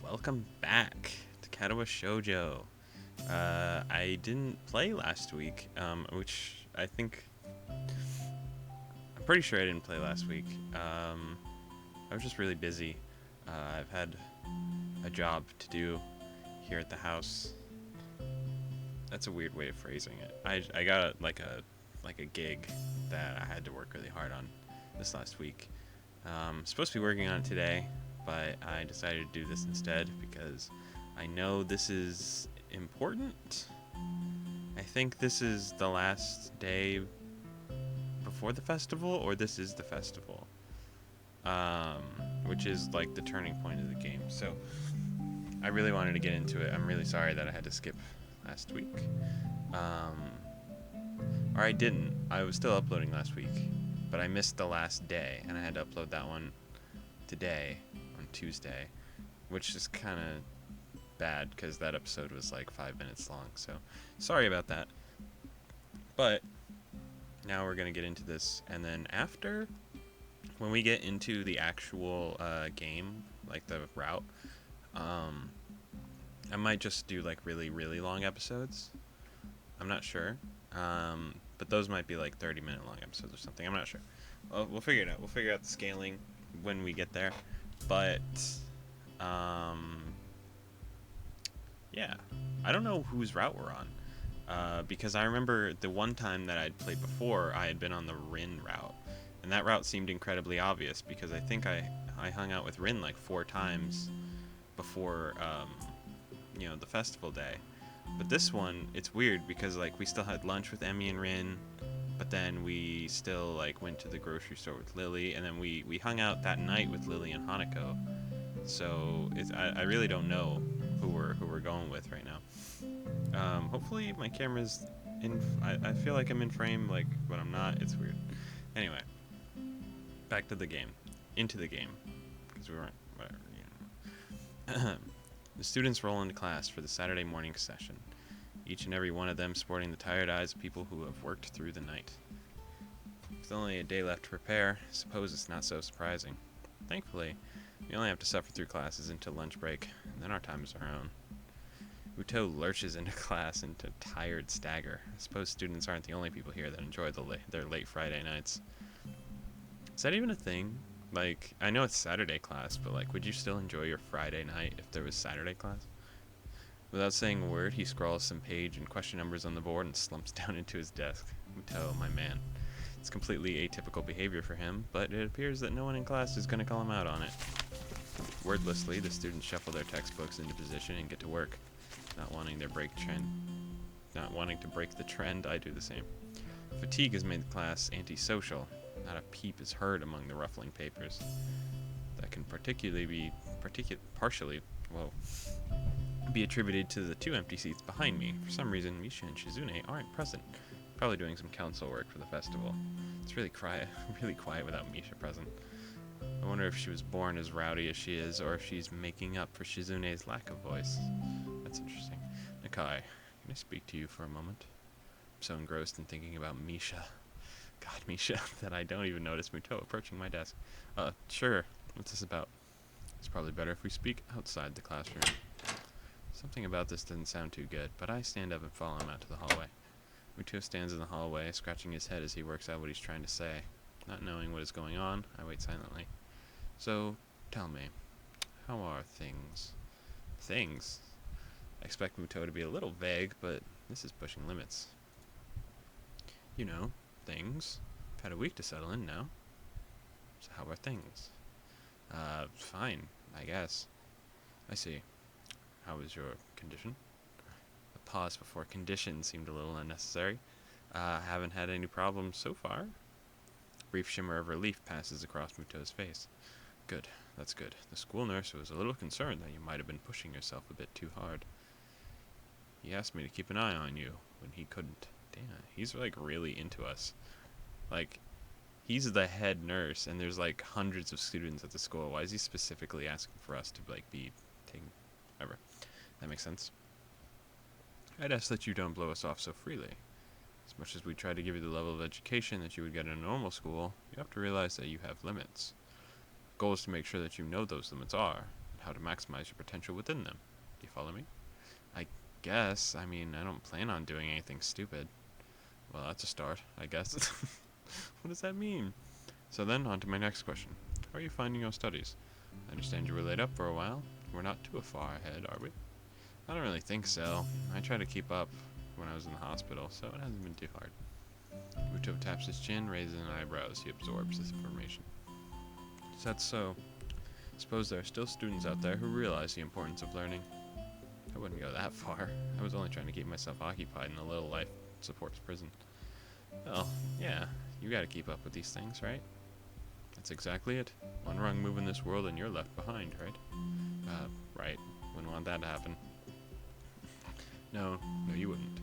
Welcome back to Katawa Shoujo. I didn't play last week, which I'm pretty sure I didn't play last week. I was just really busy. I've had a job to do here at the house. That's a weird way of phrasing it. I got a gig that I had to work really hard on this last week. Supposed to be working on it today, but I decided to do this instead because I know this is important. I think this is the last day before the festival, or this is the festival, which is like the turning point of the game. So I really wanted to get into it. I'm really sorry that I had to skip last week. Or I didn't. I was still uploading last week, but I missed the last day, and I had to upload that one today on Tuesday, which is kind of bad because that episode was like 5 minutes long. So sorry about that. But now we're going to get into this, and then after, when we get into the actual game, like the route, I might just do like really, really long episodes. I'm not sure. But those might be like 30-minute long episodes or something. I'm not sure. Well, we'll figure it out. We'll figure out the scaling when we get there. But, yeah. I don't know whose route we're on. Because I remember the one time that I'd played before, I had been on the Rin route. And that route seemed incredibly obvious because I think I hung out with Rin like 4 times before, the festival day. But this one, it's weird because like we still had lunch with Emmy and Rin, but then we still like went to the grocery store with Lily, and then we hung out that night with Lily and Hanako. So I really don't know who we're going with right now. Hopefully my camera's in. I feel like I'm in frame, like, but I'm not. It's weird. Anyway, back to the game, into the game, because we weren't. Whatever. The students roll into class for the Saturday morning session, each and every one of them sporting the tired eyes of people who have worked through the night. With only a day left to prepare, I suppose it's not so surprising. Thankfully, we only have to suffer through classes until lunch break, and then our time is our own. Uto lurches into class into tired stagger. I suppose students aren't the only people here that enjoy their late Friday nights. Is that even a thing? Like, I know it's Saturday class, but like, would you still enjoy your Friday night if there was Saturday class? Without saying a word, he scrawls some page and question numbers on the board and slumps down into his desk. Muto, my man. It's completely atypical behavior for him, but it appears that no one in class is going to call him out on it. Wordlessly, the students shuffle their textbooks into position and get to work. Not wanting to break the trend, I do the same. Fatigue has made the class antisocial. Not a peep is heard among the ruffling papers. That can partially be attributed to the 2 empty seats behind me. For some reason, Misha and Shizune aren't present. Probably doing some council work for the festival. It's really quiet without Misha present. I wonder if she was born as rowdy as she is, or if she's making up for Shizune's lack of voice. That's interesting. Nakai, can I speak to you for a moment? I'm so engrossed in thinking about Misha. God, Misha, that I don't even notice Muto approaching my desk. Sure. What's this about? It's probably better if we speak outside the classroom. Something about this doesn't sound too good, but I stand up and follow him out to the hallway. Muto stands in the hallway, scratching his head as he works out what he's trying to say. Not knowing what is going on, I wait silently. So, tell me, how are things? Things? I expect Muto to be a little vague, but this is pushing limits. You know, things. I've had a week to settle in now. So how are things? Fine, I guess. I see. How is your condition? The pause before condition seemed a little unnecessary. Haven't had any problems so far. A brief shimmer of relief passes across Muto's face. Good, that's good. The school nurse was a little concerned that you might have been pushing yourself a bit too hard. He asked me to keep an eye on you when he couldn't. Damn, he's like really into us. Like, he's the head nurse, and there's like hundreds of students at the school. Why is he specifically asking for us to like be taking... Whatever. That makes sense. I'd ask that you don't blow us off so freely. As much as we try to give you the level of education that you would get in a normal school, you have to realize that you have limits. The goal is to make sure that you know those limits are, and how to maximize your potential within them. Do you follow me? I guess. I mean, I don't plan on doing anything stupid. Well, that's a start, I guess. What does that mean? So then, on to my next question. How are you finding your studies? I understand you were laid up for a while. We're not too far ahead, are we? I don't really think so. I tried to keep up when I was in the hospital, so it hasn't been too hard. Muto taps his chin, raises an eyebrow as he absorbs this information. Is that so? Suppose there are still students out there who realize the importance of learning. I wouldn't go that far. I was only trying to keep myself occupied in a little life supports prison. Well, yeah, you gotta keep up with these things, right? That's exactly it. One wrong move in this world and you're left behind, right? Right. Wouldn't want that to happen. No, you wouldn't.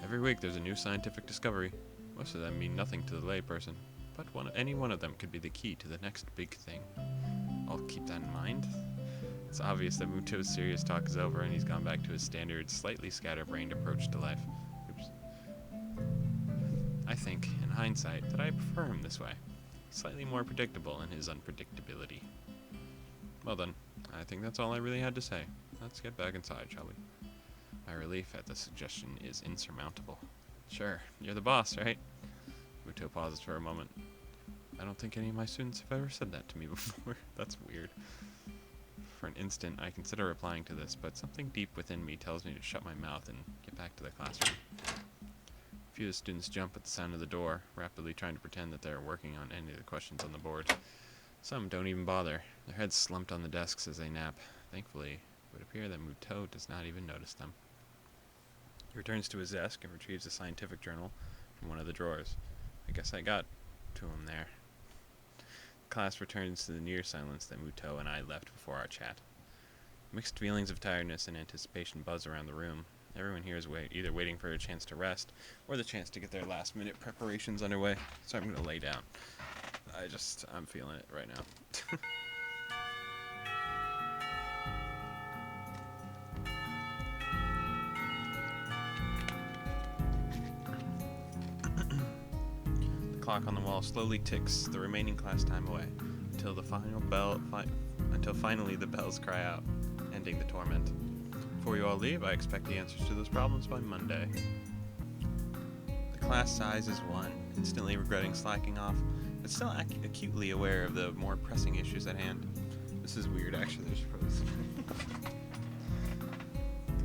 Every week there's a new scientific discovery. Most of them mean nothing to the layperson, but any one of them could be the key to the next big thing. I'll keep that in mind. It's obvious that Muto's serious talk is over and he's gone back to his standard, slightly scatterbrained approach to life. Oops. I think, in hindsight, that I prefer him this way. Slightly more predictable in his unpredictability. Well then, I think that's all I really had to say. Let's get back inside, shall we? My relief at the suggestion is insurmountable. Sure, you're the boss, right? Muto pauses for a moment. I don't think any of my students have ever said that to me before. That's weird. For an instant, I consider replying to this, but something deep within me tells me to shut my mouth and get back to the classroom. A few of the students jump at the sound of the door, rapidly trying to pretend that they are working on any of the questions on the board. Some don't even bother, their heads slumped on the desks as they nap. Thankfully, it would appear that Muto does not even notice them. He returns to his desk and retrieves a scientific journal from one of the drawers. I guess I got to him there. Class returns to the near silence that Muto and I left before our chat. Mixed feelings of tiredness and anticipation buzz around the room. Everyone here is either waiting for a chance to rest or the chance to get their last-minute preparations underway, so I'm going to lay down. I'm feeling it right now. The clock on the wall slowly ticks the remaining class time away until finally the bells cry out, ending the torment. Before you all leave, I expect the answers to those problems by Monday. The class sighs as one, instantly regretting slacking off, but still acutely aware of the more pressing issues at hand. This is weird, actually. There's probably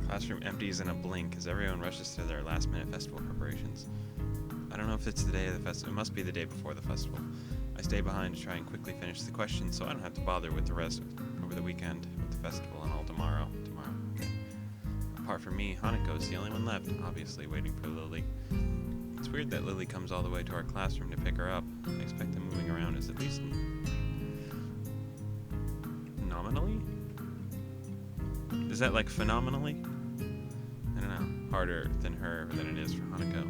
The classroom empties in a blink as everyone rushes to their last-minute festival preparations. I don't know if it's the day of the festival. It must be the day before the festival. I stay behind to try and quickly finish the questions so I don't have to bother with the rest over the weekend with the festival and all tomorrow. Apart from me, Hanako is the only one left, obviously waiting for Lily. It's weird that Lily comes all the way to our classroom to pick her up. I expect that moving around is at least nominally? Is that like phenomenally? I don't know. Harder than it is for Hanako.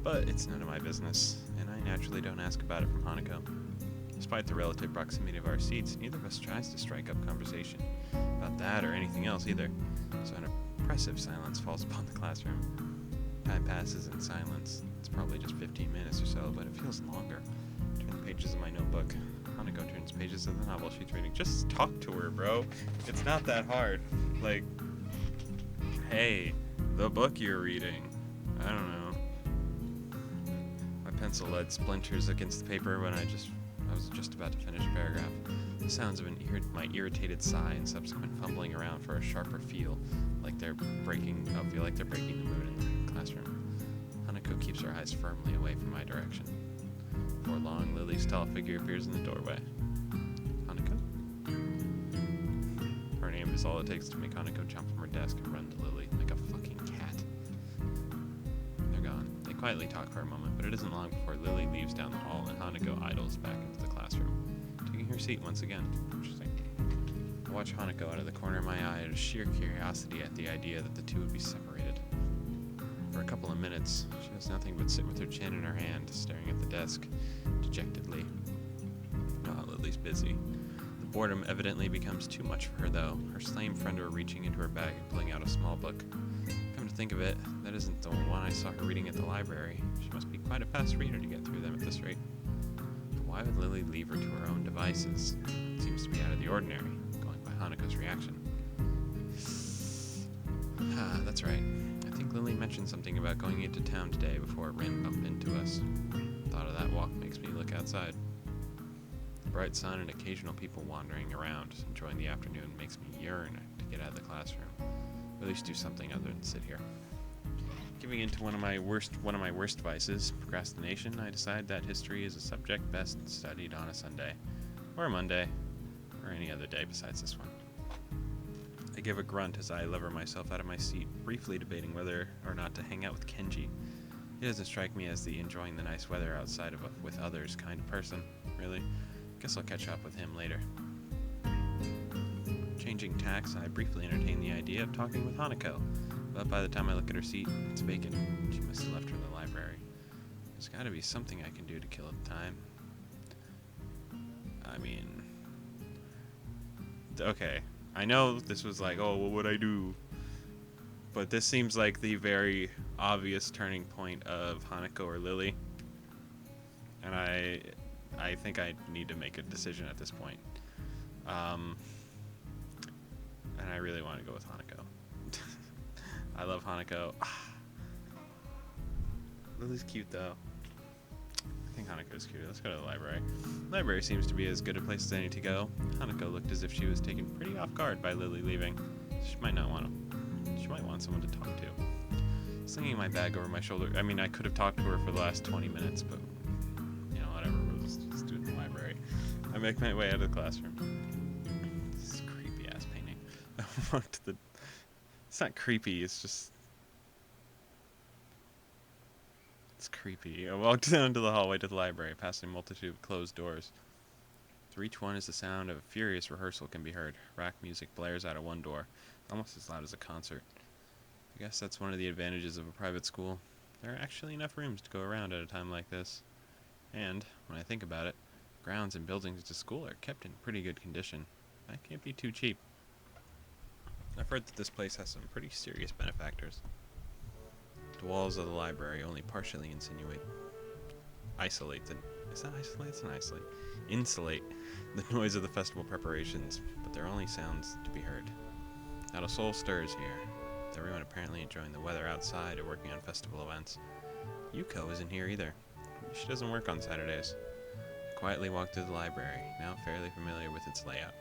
But it's none of my business, and I naturally don't ask about it from Hanako. Despite the relative proximity of our seats, neither of us tries to strike up conversation about that or anything else either, so an oppressive silence falls upon the classroom. Time passes in silence. It's probably just 15 minutes or so, but it feels longer. I turn the pages of my notebook. Hanako turns pages of the novel she's reading. Just talk to her, bro. It's not that hard. Like, hey, the book you're reading. I don't know. My pencil lead splinters against the paper when I was just about to finish a paragraph. The sounds of my irritated sigh and subsequent fumbling around for a sharper feel like they're breaking the mood in the classroom. Hanako keeps her eyes firmly away from my direction. Before long, Lily's tall figure appears in the doorway. Hanako? Her name is all it takes to make Hanako jump from her desk and run to Lily like a fucking cat. They're gone. They quietly talk for a moment, but it isn't long before Lily leaves down the hall and Hanako idles back into the classroom, taking her seat once again. Interesting. I watch Hanako out of the corner of my eye out of sheer curiosity at the idea that the two would be separated. For a couple of minutes, she does nothing but sit with her chin in her hand, staring at the desk, dejectedly. Lily's busy. The boredom evidently becomes too much for her, though, her lame friend are reaching into her bag and pulling out a small book. Come to think of it, that isn't the one I saw her reading at the library. She must be quite a fast reader to get through them at this rate. But why would Lily leave her to her own devices? It seems to be out of the ordinary. Going by Hanako's reaction. Ah, that's right. I think Lily mentioned something about going into town today before Rin bumped into us. Thought of that walk makes me look outside. The bright sun and occasional people wandering around, enjoying the afternoon, makes me yearn to get out of the classroom. Or at least do something other than sit here. Giving into one of my worst vices, procrastination, I decide that history is a subject best studied on a Sunday, or a Monday, or any other day besides this one. I give a grunt as I lever myself out of my seat, briefly debating whether or not to hang out with Kenji. He doesn't strike me as the enjoying the nice weather outside with others kind of person, really. Guess I'll catch up with him later. Changing tacks, I briefly entertain the idea of talking with Hanako, but by the time I look at her seat, it's vacant. She must have left for the library. There's gotta be something I can do to kill the time. I mean... Okay, I know this was like, oh, what would I do? But this seems like the very obvious turning point of Hanako or Lily. And I think I need to make a decision at this point. And I really want to go with Hanako. I love Hanako. Lily's cute though. I think Hanako's cute. Let's go to the library. The library seems to be as good a place as any to go. Hanako looked as if she was taken pretty off guard by Lily leaving. She might want someone to talk to. Slinging my bag over my shoulder. I mean, I could have talked to her for the last 20 minutes, but you know, whatever. We'll just do it in the library. I make my way out of the classroom. This is a creepy ass painting. I walk to the. It's not creepy. It's just. It's creepy. I walked down to the hallway to the library, past a multitude of closed doors. Through each one, as the sound of a furious rehearsal can be heard. Rack music blares out of one door, almost as loud as a concert. I guess that's one of the advantages of a private school. There are actually enough rooms to go around at a time like this. And, when I think about it, grounds and buildings at the school are kept in pretty good condition. That can't be too cheap. I've heard that this place has some pretty serious benefactors. The walls of the library only partially insulate the noise of the festival preparations, but there are only sounds to be heard. Not a soul stirs here, with everyone apparently enjoying the weather outside or working on festival events. Yuko isn't here either. She doesn't work on Saturdays. I quietly walk through the library, now fairly familiar with its layout.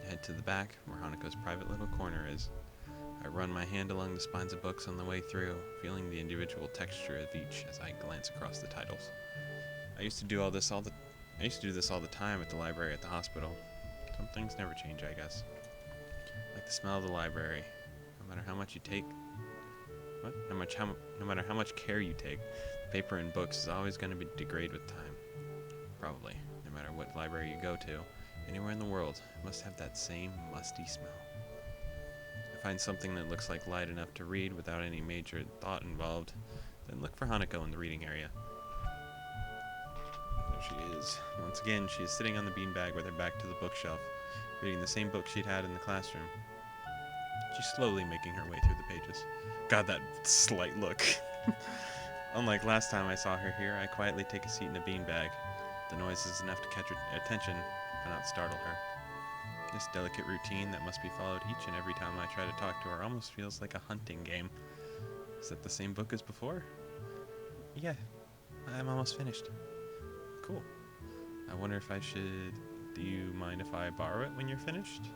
I head to the back, where Hanako's private little corner is. I run my hand along the spines of books on the way through, feeling the individual texture of each as I glance across the titles. I used to do this all the time at the library at the hospital. Some things never change, I guess. Like the smell of the library. No matter how much you take, no matter how much care you take, the paper and books is always going to degrade with time. Probably, no matter what library you go to, anywhere in the world, it must have that same musty smell. I find something that looks like light enough to read without any major thought involved, then look for Hanako in the reading area. There she is. Once again, she is sitting on the beanbag with her back to the bookshelf, reading the same book she'd had in the classroom. She's slowly making her way through the pages. God, that slight look. Unlike last time I saw her here, I quietly take a seat in a beanbag. The noise is enough to catch her attention, but not startle her. This delicate routine that must be followed each and every time I try to talk to her almost feels like a hunting game. Is that the same book as before? Yeah, I'm almost finished. Cool. I wonder if I should... Do you mind if I borrow it when you're finished?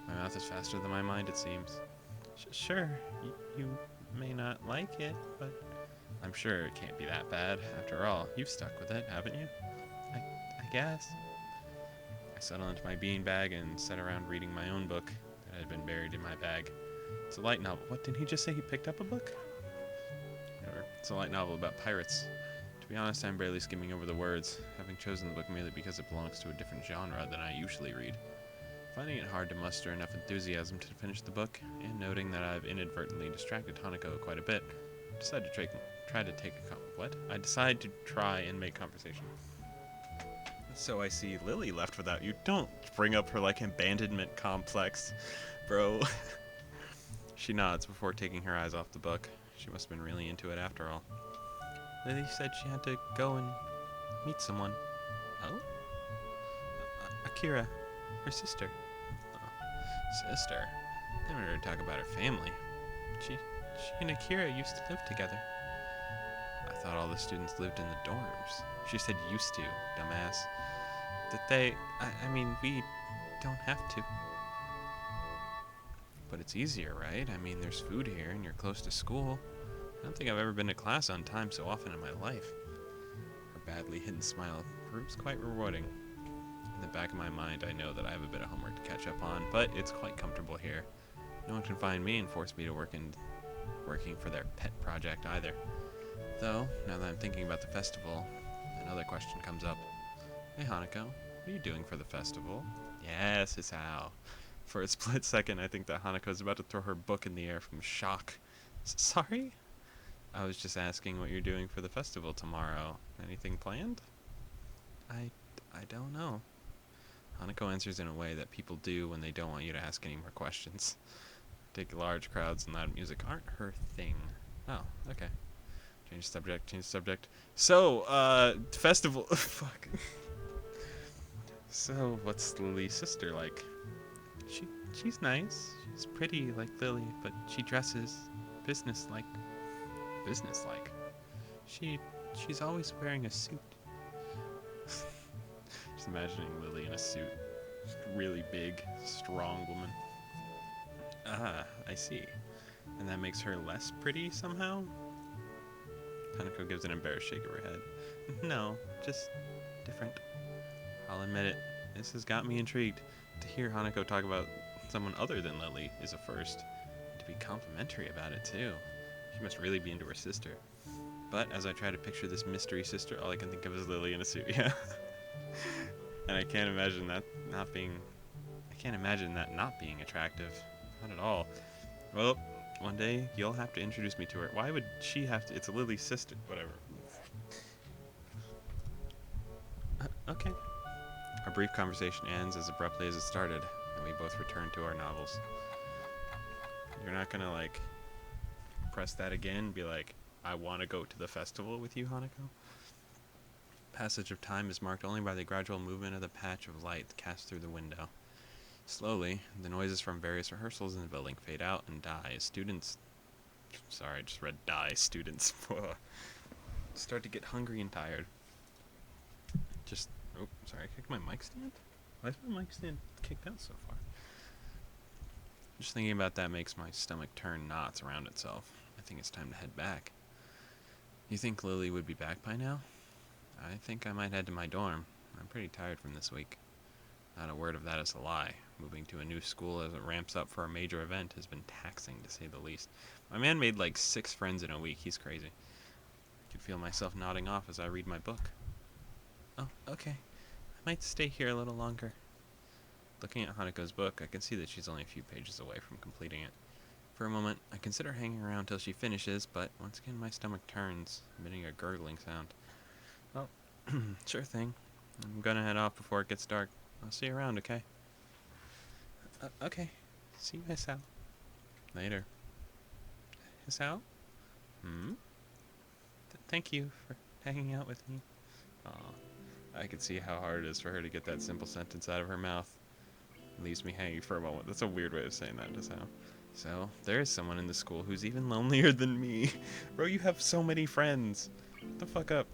My mouth is faster than my mind, it seems. Sure, you may not like it, but I'm sure it can't be that bad. After all, you've stuck with it, haven't you? I guess. I settle into my beanbag and sat around reading my own book that had been buried in my bag. It's a light novel. What, did he just say he picked up a book? Whatever. It's a light novel about pirates. To be honest, I'm barely skimming over the words, having chosen the book merely because it belongs to a different genre than I usually read. Finding it hard to muster enough enthusiasm to finish the book, and noting that I've inadvertently distracted Hanako quite a bit, I decide to try and make conversation. So I see Lily left without you. Don't bring up her, abandonment complex, bro. She nods before taking her eyes off the book. She must have been really into it after all. Lily said she had to go and meet someone. Oh? Akira, her sister. Oh. Sister? I wanted her to talk about her family. She and Akira used to live together. I thought all the students lived in the dorms. She said used to, dumbass. That I mean, we don't have to. But it's easier, right? I mean, there's food here and you're close to school. I don't think I've ever been to class on time so often in my life. Her badly hidden smile proves quite rewarding. In the back of my mind, I know that I have a bit of homework to catch up on, but it's quite comfortable here. No one can find me and force me to working for their pet project either. Though, now that I'm thinking about the festival, another question comes up. Hey Hanako, what are you doing for the festival? Yes, Hisao. For a split second, I think that Hanako is about to throw her book in the air from shock. Sorry? I was just asking what you're doing for the festival tomorrow. Anything planned? I don't know. Hanako answers in a way that people do when they don't want you to ask any more questions. Large crowds and loud music aren't her thing. Oh, okay. Change subject. So, festival. Fuck. So, what's Lily's sister like? She's nice. She's pretty like Lily, but she dresses businesslike. Businesslike? She's always wearing a suit. Just imagining Lily in a suit. Just really big, strong woman. Ah, I see. And that makes her less pretty somehow? Hanako gives an embarrassed shake of her head. No, just different. I'll admit it. This has got me intrigued. To hear Hanako talk about someone other than Lily is a first. To be complimentary about it, too. She must really be into her sister. But as I try to picture this mystery sister, all I can think of is Lily in a suit, yeah. And I can't imagine that not being attractive. Not at all. Well, one day you'll have to introduce me to her. Why would she have to? It's Lily's sister. Whatever. Okay. Our brief conversation ends as abruptly as it started, and we both return to our novels. You're not gonna, like, press that again and be like, I want to go to the festival with you, Hanako? Passage of time is marked only by the gradual movement of the patch of light cast through the window. Slowly, the noises from various rehearsals in the building fade out and die as students... Sorry, I just read die. Students start to get hungry and tired. Oh, sorry, I kicked my mic stand? Why is my mic stand kicked out so far? Just thinking about that makes my stomach turn knots around itself. I think it's time to head back. You think Lily would be back by now? I think I might head to my dorm. I'm pretty tired from this week. Not a word of that is a lie. Moving to a new school as it ramps up for a major event has been taxing, to say the least. My man made like 6 friends in a week. He's crazy. I can feel myself nodding off as I read my book. Oh, okay. I might stay here a little longer. Looking at Hanako's book, I can see that she's only a few pages away from completing it. For a moment, I consider hanging around till she finishes, but once again my stomach turns, emitting a gurgling sound. Oh, sure thing. I'm gonna head off before it gets dark. I'll see you around, okay? Okay. See you, Hisao. Later. Hisao? Thank you for hanging out with me. Aw, I could see how hard it is for her to get that simple sentence out of her mouth. It leaves me hanging for a moment. That's a weird way of saying that, Hisao. So, there is someone in the school who's even lonelier than me. Bro, you have so many friends. Shut the fuck up.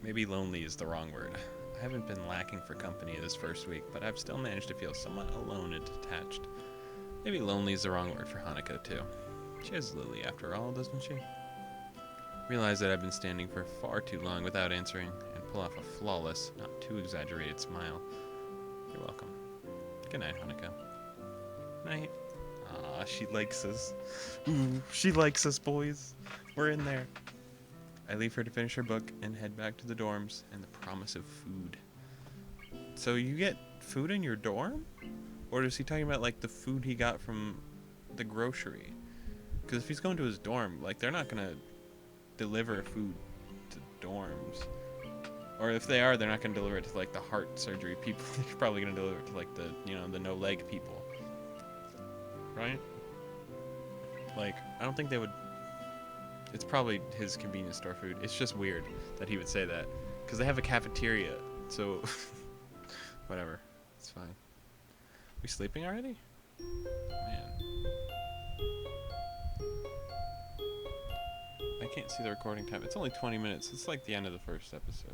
Maybe lonely is the wrong word. I haven't been lacking for company this first week, but I've still managed to feel somewhat alone and detached. Maybe lonely is the wrong word for Hanako, too. She has Lily after all, doesn't she? Realize that I've been standing for far too long without answering, and pull off a flawless, not too exaggerated smile. You're welcome. Good night, Hanako. Night. Aw, she likes us. Ooh, she likes us, boys. We're in there. I leave her to finish her book and head back to the dorms and the promise of food. So you get food in your dorm? Or is he talking about, like, the food he got from the grocery? Because if he's going to his dorm, like, they're not going to deliver food to dorms. Or if they are, they're not going to deliver it to, like, the heart surgery people. They're probably going to deliver it to, like, the, you know, the no-leg people. Right? Like, I don't think they would... It's probably his convenience store food. It's just weird that he would say that. Because they have a cafeteria, so... Whatever. It's fine. We sleeping already? Man. I can't see the recording time. It's only 20 minutes. It's like the end of the first episode.